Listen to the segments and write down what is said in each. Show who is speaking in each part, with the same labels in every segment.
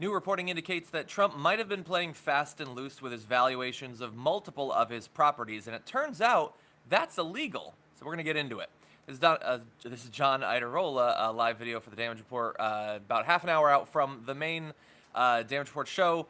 Speaker 1: New reporting indicates that Trump might have been playing fast and loose with his valuations of multiple of his properties, and it turns out that's illegal. So we're going to get into it. This is John Iadarola, a live video for the Damage Report, about half an hour out from the main Damage Report show.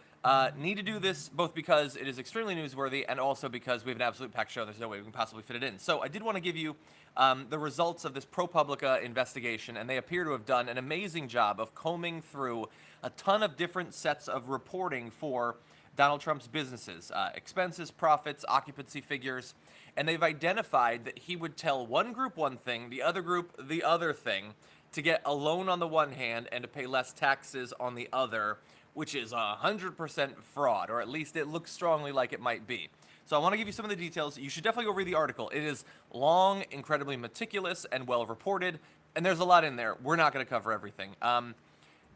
Speaker 1: Need to do this both because it is extremely newsworthy and also because we have an absolute packed show. There's no way we can possibly fit it in. So I did want to give you the results of this ProPublica investigation, and they appear to have done an amazing job of combing through a ton of different sets of reporting for Donald Trump's businesses, expenses, profits, occupancy figures, and they've identified that he would tell one group one thing, the other group the other thing, to get a loan on the one hand and to pay less taxes on the other, which is 100% fraud, or at least it looks strongly like it might be. So I want to give you some of the details. You should definitely go read the article. It is long, incredibly meticulous, and well reported, and there's a lot in there. We're not going to cover everything.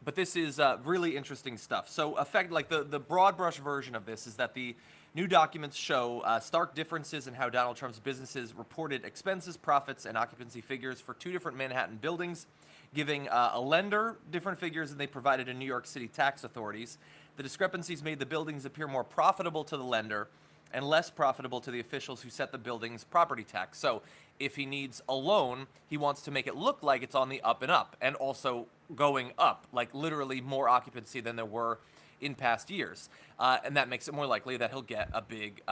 Speaker 1: But this is really interesting stuff. So, the broad brush version of this is that the new documents show stark differences in how Donald Trump's businesses reported expenses, profits, and occupancy figures for two different Manhattan buildings, giving a lender different figures than they provided in New York City tax authorities. The discrepancies made the buildings appear more profitable to the lender and less profitable to the officials who set the building's property tax. So if he needs a loan, he wants to make it look like it's on the up and up, and also going up, like literally more occupancy than there were in past years. And that makes it more likely that he'll get a big,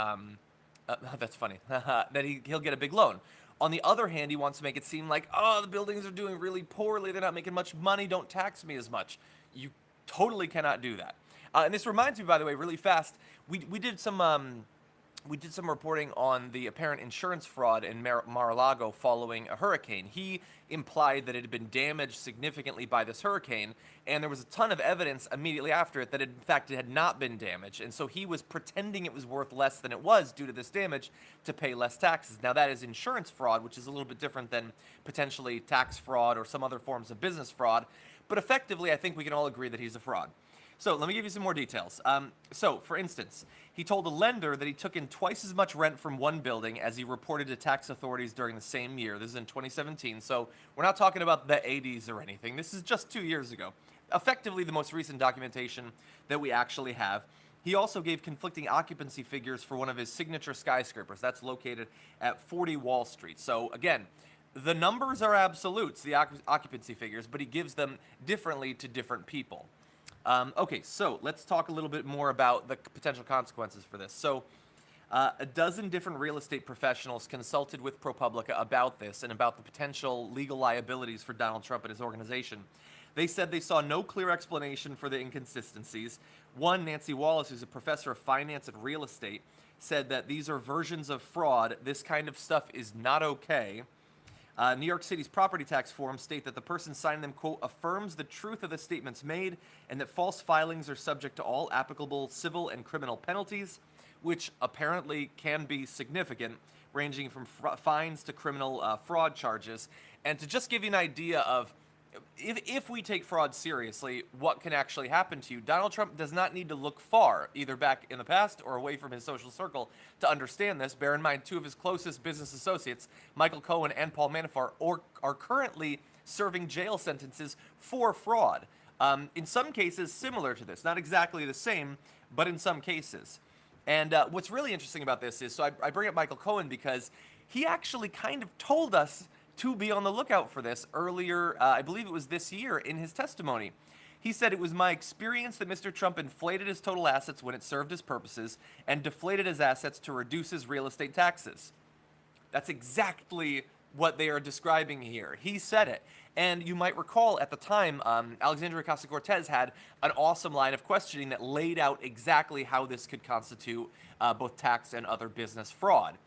Speaker 1: that's funny, that he'll get a big loan. On the other hand, he wants to make it seem like, oh, the buildings are doing really poorly, they're not making much money, don't tax me as much. You totally cannot do that. And this reminds me, by the way, really fast, we did some reporting on the apparent insurance fraud in Mar-a-Lago following a hurricane. He implied that it had been damaged significantly by this hurricane, and there was a ton of evidence immediately after it that in fact it had not been damaged, and so he was pretending it was worth less than it was due to this damage to pay less taxes. Now that is insurance fraud, which is a little bit different than potentially tax fraud or some other forms of business fraud, but effectively I think we can all agree that he's a fraud. So let me give you some more details. So, for instance, he told a lender that he took in twice as much rent from one building as he reported to tax authorities during the same year. This is in 2017, so we're not talking about the 80s or anything. This is just 2 years ago. Effectively the most recent documentation that we actually have. He also gave conflicting occupancy figures for one of his signature skyscrapers. That's located at 40 Wall Street. So, again, the numbers are absolutes, the occupancy figures, but he gives them differently to different people. Okay, so let's talk a little bit more about the potential consequences for this. So, a dozen different real estate professionals consulted with ProPublica about this and about the potential legal liabilities for Donald Trump and his organization. They said they saw no clear explanation for the inconsistencies. One, Nancy Wallace, who's a professor of finance and real estate, said that these are versions of fraud. This kind of stuff is not okay. New York City's property tax forms state that the person signing them, quote, affirms the truth of the statements made and that false filings are subject to all applicable civil and criminal penalties, which apparently can be significant, ranging from fines to criminal fraud charges. And to just give you an idea of if we take fraud seriously, what can actually happen to you? Donald Trump does not need to look far, either back in the past or away from his social circle, to understand this. Bear in mind, two of his closest business associates, Michael Cohen and Paul Manafort, are currently serving jail sentences for fraud. In some cases, similar to this. Not exactly the same, but in some cases. And what's really interesting about this is, so I bring up Michael Cohen because he actually kind of told us to be on the lookout for this earlier, I believe it was this year, in his testimony. He said, it was my experience that Mr. Trump inflated his total assets when it served his purposes and deflated his assets to reduce his real estate taxes. That's exactly what they are describing here. He said it. And you might recall at the time, Alexandria Ocasio-Cortez had an awesome line of questioning that laid out exactly how this could constitute both tax and other business fraud.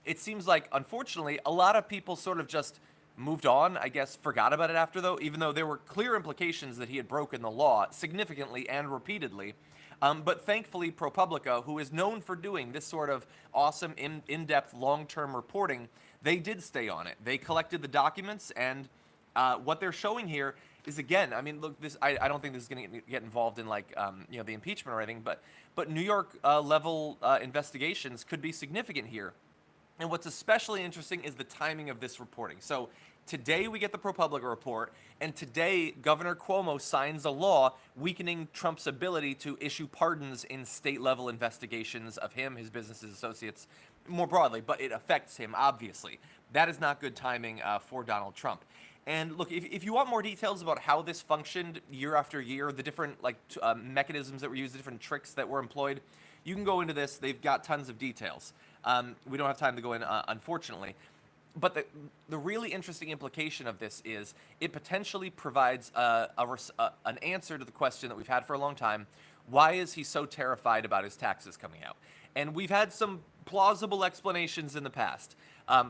Speaker 1: It seems like, unfortunately, a lot of people sort of just moved on, I guess, forgot about it after, though, even though there were clear implications that he had broken the law significantly and repeatedly. But thankfully, ProPublica, who is known for doing this sort of awesome, in-depth, long-term reporting, they did stay on it. They collected the documents, and what they're showing here is, again, I mean, look, this I don't think this is going to get involved in, like, the impeachment or anything, but New York level investigations could be significant here. And what's especially interesting is the timing of this reporting. So Today we get the ProPublica report, and today Governor Cuomo signs a law weakening Trump's ability to issue pardons in state-level investigations of him, his businesses, associates, more broadly, but it affects him, obviously. That is not good timing for Donald Trump. And look, if you want more details about how this functioned year after year, the different mechanisms that were used, the different tricks that were employed, you can go into this. They've got tons of details. We don't have time to go in, unfortunately. But the really interesting implication of this is it potentially provides an answer to the question that we've had for a long time. Why is he so terrified about his taxes coming out? And we've had some plausible explanations in the past.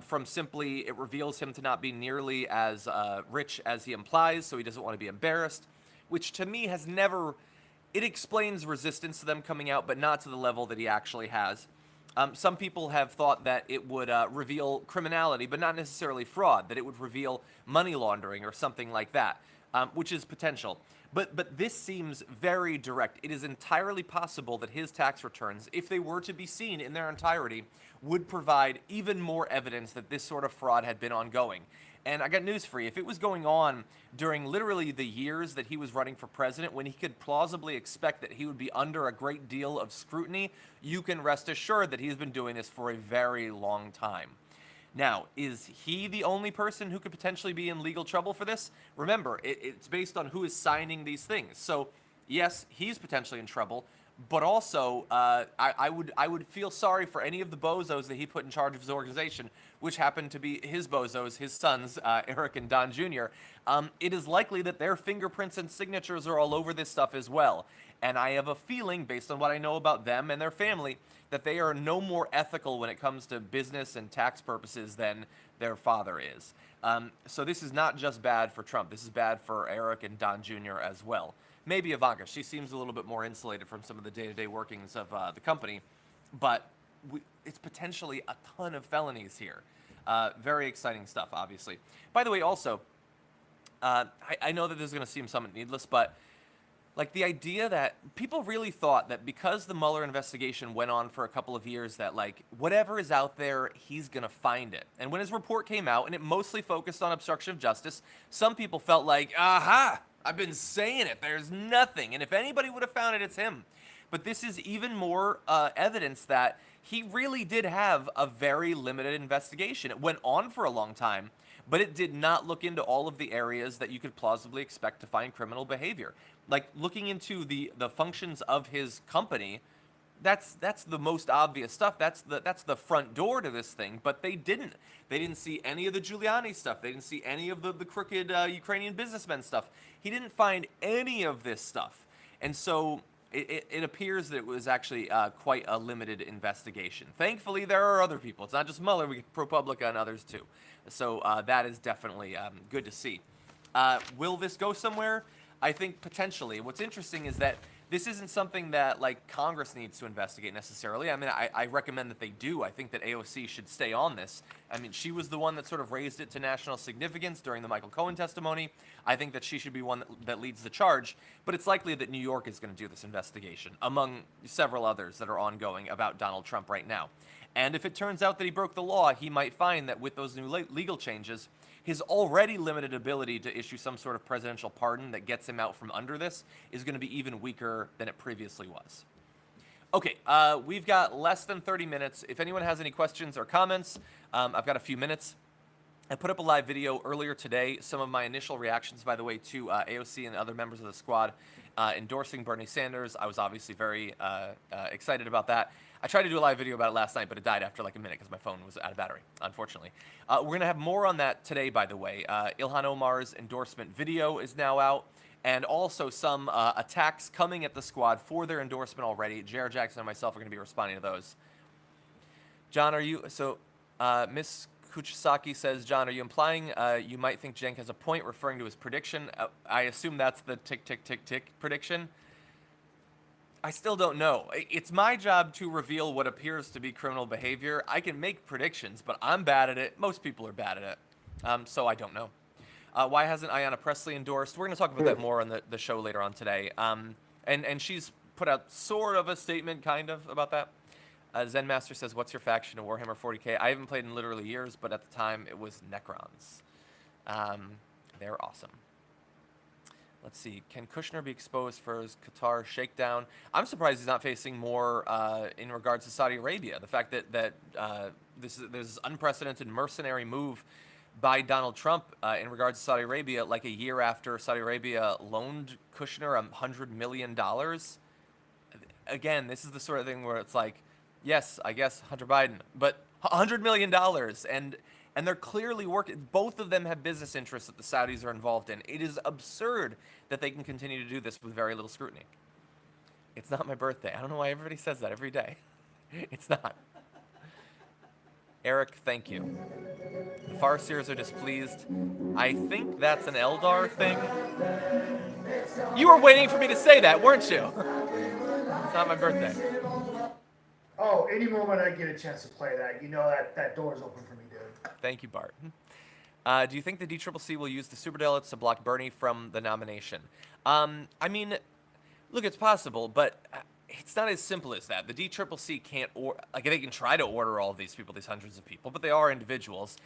Speaker 1: From simply, it reveals him to not be nearly as rich as he implies, so he doesn't want to be embarrassed, which to me has never... It explains resistance to them coming out, but not to the level that he actually has. Some people have thought that it would reveal criminality, but not necessarily fraud, that it would reveal money laundering or something like that, which is potential. But this seems very direct. It is entirely possible that his tax returns, if they were to be seen in their entirety, would provide even more evidence that this sort of fraud had been ongoing. And I got news for you. If it was going on during literally the years that he was running for president, when he could plausibly expect that he would be under a great deal of scrutiny, you can rest assured that he's been doing this for a very long time. Now, is he the only person who could potentially be in legal trouble for this? Remember, it's based on who is signing these things. So, yes, he's potentially in trouble, but also I would feel sorry for any of the bozos that he put in charge of his organization, which happened to be his bozos, his sons, Eric and Don Jr. It is likely that their fingerprints and signatures are all over this stuff as well. And I have a feeling, based on what I know about them and their family, that they are no more ethical when it comes to business and tax purposes than their father is. So this is not just bad for Trump. This is bad for Eric and Don Jr. as well. Maybe Ivanka. She seems a little bit more insulated from some of the day-to-day workings of the company. But it's potentially a ton of felonies here. Very exciting stuff, obviously. By the way, also, I know that this is going to seem somewhat needless, but like the idea that people really thought that because the Mueller investigation went on for a couple of years that like whatever is out there, he's going to find it. And when his report came out and it mostly focused on obstruction of justice, some people felt like, aha, I've been saying it, there's nothing. And if anybody would have found it, it's him. But this is even more evidence that he really did have a very limited investigation. It went on for a long time, but it did not look into all of the areas that you could plausibly expect to find criminal behavior. Like looking into the functions of his company, that's the most obvious stuff. That's the front door to this thing. But they didn't see any of the Giuliani stuff. They didn't see any of the crooked Ukrainian businessmen stuff. He didn't find any of this stuff, and so it appears that it was actually quite a limited investigation. Thankfully, there are other people. It's not just Mueller. We get ProPublica and others too. So that is definitely good to see. Will this go somewhere? I think potentially. What's interesting is that this isn't something that like Congress needs to investigate necessarily. I mean, I recommend that they do. I think that AOC should stay on this. I mean, she was the one that sort of raised it to national significance during the Michael Cohen testimony. I think that she should be one that leads the charge. But it's likely that New York is going to do this investigation, among several others that are ongoing about Donald Trump right now. And if it turns out that he broke the law, he might find that with those new legal changes, his already limited ability to issue some sort of presidential pardon that gets him out from under this is going to be even weaker than it previously was. Okay, we've got less than 30 minutes. If anyone has any questions or comments, I've got a few minutes. I put up a live video earlier today, some of my initial reactions, by the way, to AOC and other members of the squad endorsing Bernie Sanders. I was obviously very excited about that. I tried to do a live video about it last night, but it died after like a minute because my phone was out of battery, unfortunately. We're going to have more on that today, by the way. Ilhan Omar's endorsement video is now out, and also some attacks coming at the squad for their endorsement already. Jared Jackson and myself are going to be responding to those. John, are you... So, Miss Kuchisaki says, John, are you implying you might think Cenk has a point referring to his prediction? I assume that's the tick, tick, tick, tick prediction. I still don't know. It's my job to reveal what appears to be criminal behavior. I can make predictions, but I'm bad at it. Most people are bad at it. So I don't know. Why hasn't Ayanna Pressley endorsed? We're going to talk about that more on the show later on today. And she's put out sort of a statement, kind of, about that. Zen Master says, what's your faction in Warhammer 40k? I haven't played in literally years, but at the time it was Necrons. Um, they're awesome. Let's see. Can Kushner be exposed for his Qatar shakedown? I'm surprised he's not facing more in regards to Saudi Arabia. The fact that there's this unprecedented mercenary move by Donald Trump in regards to Saudi Arabia, like a year after Saudi Arabia loaned Kushner $100 million. Again, this is the sort of thing where it's like, yes, I guess Hunter Biden, but $100 million, and they're clearly working. Both of them have business interests that the Saudis are involved in. It is absurd that they can continue to do this with very little scrutiny. It's not my birthday. I don't know why everybody says that every day. It's not. Eric, thank you. The Farseers are displeased. I think that's an Eldar thing. You were waiting for me to say that, weren't you? It's not my birthday.
Speaker 2: Oh, any moment I get a chance to play that, that door's open for me, dude.
Speaker 1: Thank you, Bart. Do you think the DCCC will use the superdelegates to block Bernie from the nomination? I mean, look, it's possible, but it's not as simple as that. The DCCC can't, they can try to order all of these people, these hundreds of people, but they are individuals.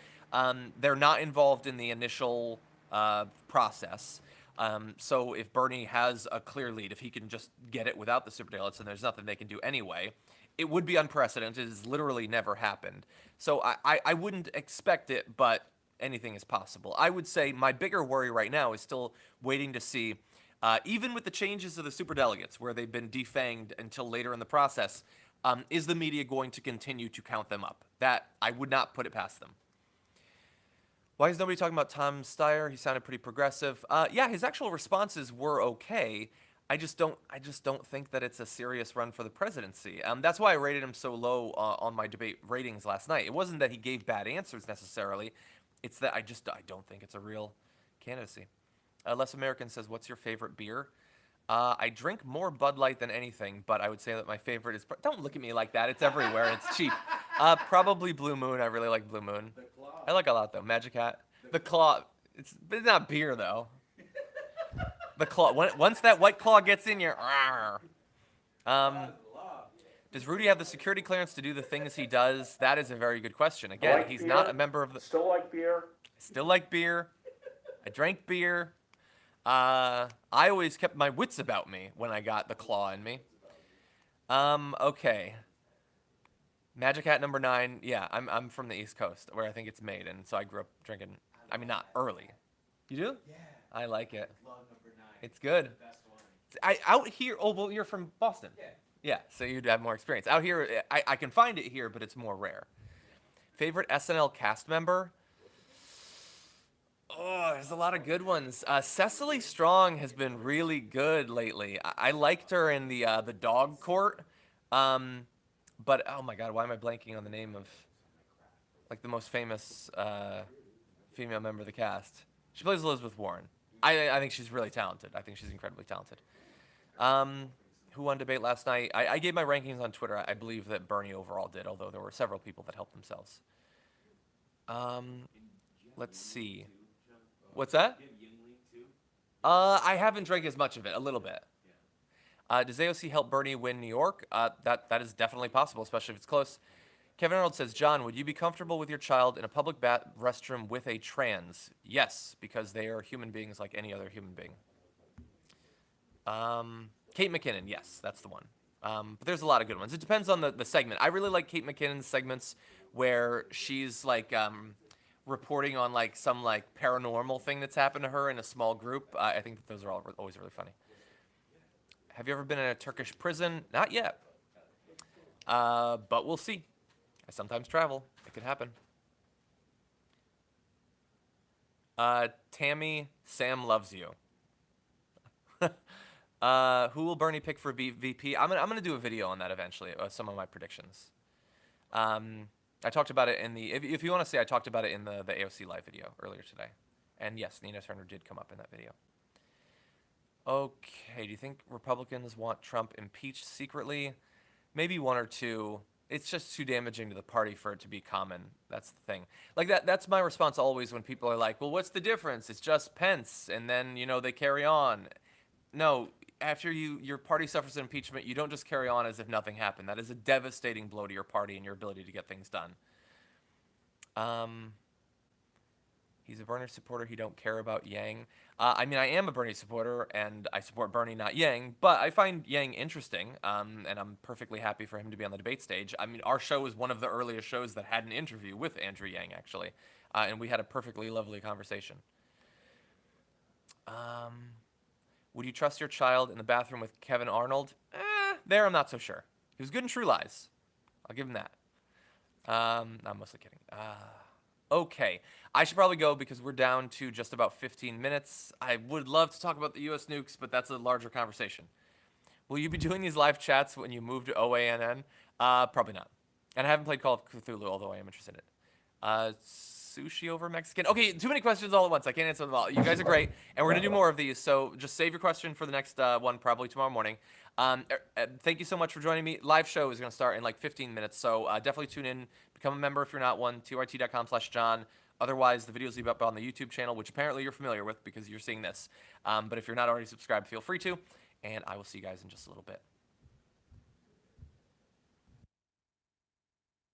Speaker 1: They're not involved in the initial process. So if Bernie has a clear lead, if he can just get it without the superdelegates, and there's nothing they can do anyway, it would be unprecedented. It has literally never happened. So I wouldn't expect it, but anything is possible. I would say my bigger worry right now is still waiting to see, even with the changes of the superdelegates, where they've been defanged until later in the process, is the media going to continue to count them up? That I would not put it past them. Why is nobody talking about Tom Steyer? He sounded pretty progressive. Yeah, his actual responses were okay. I just don't think that it's a serious run for the presidency. That's why I rated him so low on my debate ratings last night. It wasn't that he gave bad answers necessarily. It's that I don't think it's a real candidacy. Less American says, "What's your favorite beer?" I drink more Bud Light than anything, but I would say that my favorite is. Don't look at me like that. It's everywhere. It's cheap. Probably Blue Moon. I really like Blue Moon. I like a lot though. Magic Hat. The Claw. It's not beer though. The Claw. Once that White Claw gets in your. Does Rudy have the security clearance to do the things he does? That is a very good question. Again, he's not a member of the.
Speaker 2: Still like beer.
Speaker 1: Still like beer. I drank beer. I always kept my wits about me when I got the Claw in me. Okay. Magic Hat number 9. Yeah, I'm from the East Coast, where I think it's made, and so I grew up drinking. I mean, not early. You do?
Speaker 3: Yeah.
Speaker 1: I like it.
Speaker 3: Love number 9.
Speaker 1: It's good.
Speaker 3: The best one.
Speaker 1: Out here. Oh, well, you're from Boston.
Speaker 3: Yeah.
Speaker 1: Yeah, so you'd have more experience. Out here, I can find it here, but it's more rare. Favorite SNL cast member? Oh, there's a lot of good ones. Cecily Strong has been really good lately. I liked her in the Dog Court. But oh my God, why am I blanking on the name of like the most famous female member of the cast? She plays Elizabeth Warren. I think she's really talented. I think she's incredibly talented. Who won debate last night? I gave my rankings on Twitter. I believe that Bernie overall did, although there were several people that helped themselves. Let's see. What's that? I haven't drank as much of it. A little bit. Does AOC help Bernie win New York? That is definitely possible, especially if it's close. Kevin Arnold says, John, would you be comfortable with your child in a public restroom with a trans? Yes, because they are human beings like any other human being. Kate McKinnon, yes, that's the one. But there's a lot of good ones. It depends on the segment. I really like Kate McKinnon's segments where she's like reporting on like some like paranormal thing that's happened to her in a small group. I think that those are always really funny. Have you ever been in a Turkish prison? Not yet. But we'll see. I sometimes travel. It could happen. Tammy, Sam loves you. Who will Bernie pick for VP? I'm gonna do a video on that eventually. Some of my predictions. I talked about it in the. If you want to see, I talked about it in the AOC live video earlier today. And yes, Nina Turner did come up in that video. Okay, do you think Republicans want Trump impeached secretly? Maybe one or two. It's just too damaging to the party for it to be common. That's the thing. Like that's my response always when people are like, well, what's the difference? It's just Pence. And then, they carry on. No, after your party suffers an impeachment, you don't just carry on as if nothing happened. That is a devastating blow to your party and your ability to get things done. He's a Bernie supporter. He don't care about Yang. I mean, I am a Bernie supporter, and I support Bernie, not Yang. But I find Yang interesting, and I'm perfectly happy for him to be on the debate stage. I mean, our show is one of the earliest shows that had an interview with Andrew Yang, actually, and we had a perfectly lovely conversation. Would you trust your child in the bathroom with Kevin Arnold? There, I'm not so sure. He was good in True Lies. I'll give him that. I'm mostly kidding. Okay, I should probably go because we're down to just about 15 minutes. I would love to talk about the U.S. nukes, but that's a larger conversation. Will you be doing these live chats when you move to OANN? Probably not. And I haven't played Call of Cthulhu, although I am interested in it. Sushi over Mexican? Okay, too many questions all at once. I can't answer them all. You guys are great, and we're going to do more of these, so just save your question for the next one, probably tomorrow morning. Thank you so much for joining me. Live show is going to start in like 15 minutes, so definitely tune in. Become a member if you're not one, tyt.com/John. Otherwise, the videos will be up on the YouTube channel, which apparently you're familiar with because you're seeing this. But if you're not already subscribed, feel free to, and I will see you guys in just a little bit.